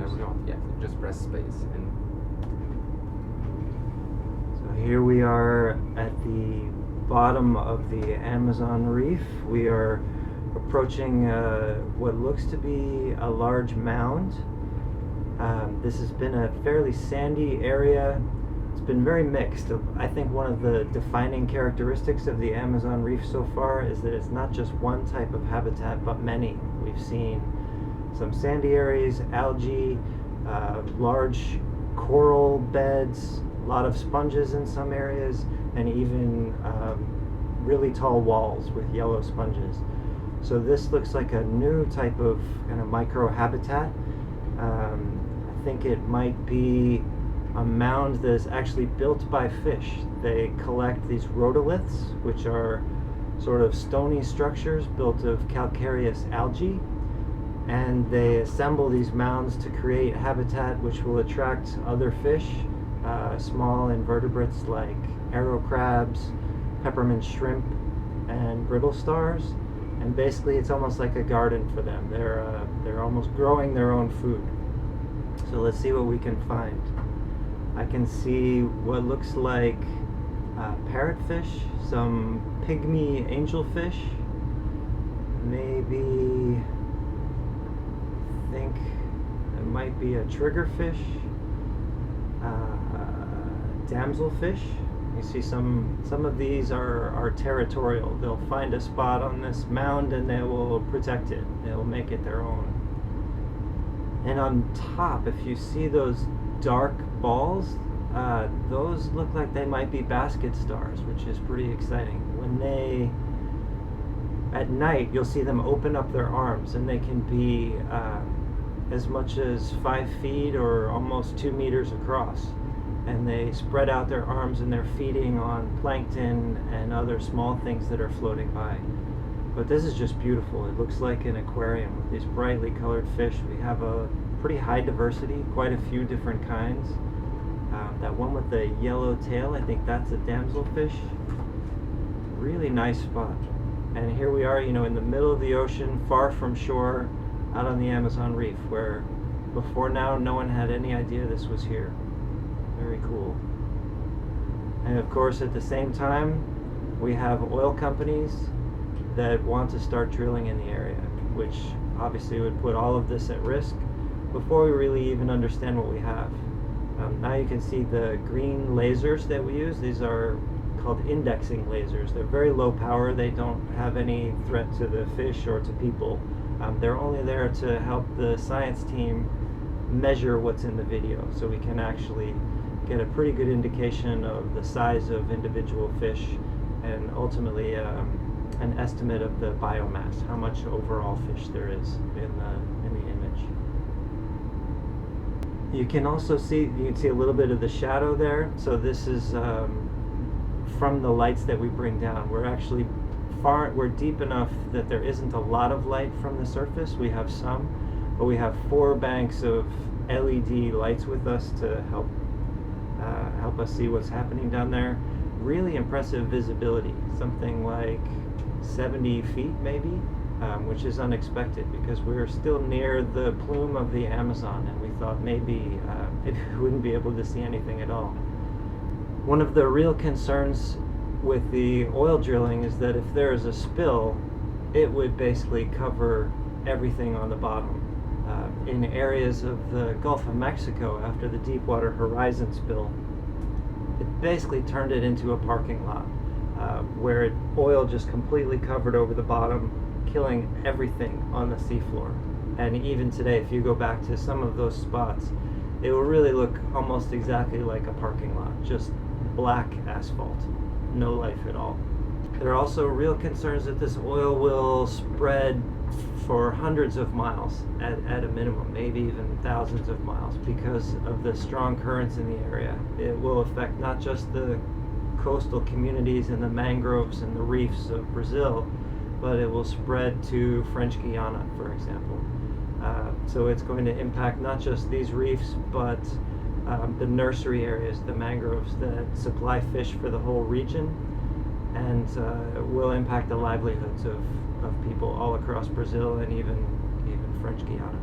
There we go. Yeah, just press space. And so here we are at the bottom of the Amazon reef. We are approaching what looks to be a large mound. This has been a fairly sandy area. It's been very mixed. I think one of the defining characteristics of the Amazon reef so far is that it's not just one type of habitat, but many. We've seen some sandy areas, algae, large coral beds, a lot of sponges in some areas, and even really tall walls with yellow sponges. So this looks like a new type of kind of microhabitat. I think it might be a mound that is actually built by fish. They collect these rhodoliths, which are sort of stony structures built of calcareous algae, and they assemble these mounds to create habitat which will attract other fish, small invertebrates like arrow crabs, peppermint shrimp, and brittle stars. And basically it's almost like a garden for them. They're almost growing their own food. So let's see what we can find. I can see what looks like parrotfish, some pygmy angelfish, maybe I think it might be a triggerfish, damselfish. You see some of these are territorial. They'll find a spot on this mound and they will protect it. They'll make it their own. And on top, if you see those dark balls, those look like they might be basket stars, which is pretty exciting. When at night, you'll see them open up their arms, and they can be as much as 5 feet or almost 2 meters across. And they spread out their arms and they're feeding on plankton and other small things that are floating by. But this is just beautiful. It looks like an aquarium with these brightly colored fish. We have a pretty high diversity, quite a few different kinds. That one with the yellow tail, I think that's a damselfish. Really nice spot. And here we are, in the middle of the ocean, far from shore, out on the Amazon reef, where before now no one had any idea this was here. Very cool. And of course, at the same time, we have oil companies that want to start drilling in the area, which obviously would put all of this at risk before we really even understand what we have. Now you can see the green lasers that we use. These are called indexing lasers. They're very low power. They don't have any threat to the fish or to people. They're only there to help the science team measure what's in the video, so we can actually get a pretty good indication of the size of individual fish and ultimately an estimate of the biomass, how much overall fish there is in the image. You can also see a little bit of the shadow there. So this is from the lights that we bring down. We're actually we're deep enough that there isn't a lot of light from the surface. We have some, but we have 4 banks of LED lights with us to help us see what's happening down there. Really impressive visibility, something like 70 feet maybe, which is unexpected because we're still near the plume of the Amazon, and we thought maybe we wouldn't be able to see anything at all. One of the real concerns with the oil drilling is that if there is a spill, it would basically cover everything on the bottom. In areas of the Gulf of Mexico after the Deepwater Horizon spill, it basically turned it into a parking lot where oil just completely covered over the bottom, killing everything on the seafloor. And even today, if you go back to some of those spots, it will really look almost exactly like a parking lot, just black asphalt, no life at all. There are also real concerns that this oil will spread for hundreds of miles at a minimum, maybe even thousands of miles, because of the strong currents in the area. It will affect not just the coastal communities and the mangroves and the reefs of Brazil, but it will spread to French Guiana, for example. So it's going to impact not just these reefs, but the nursery areas, the mangroves that supply fish for the whole region, and will impact the livelihoods of people all across Brazil and even French Guiana.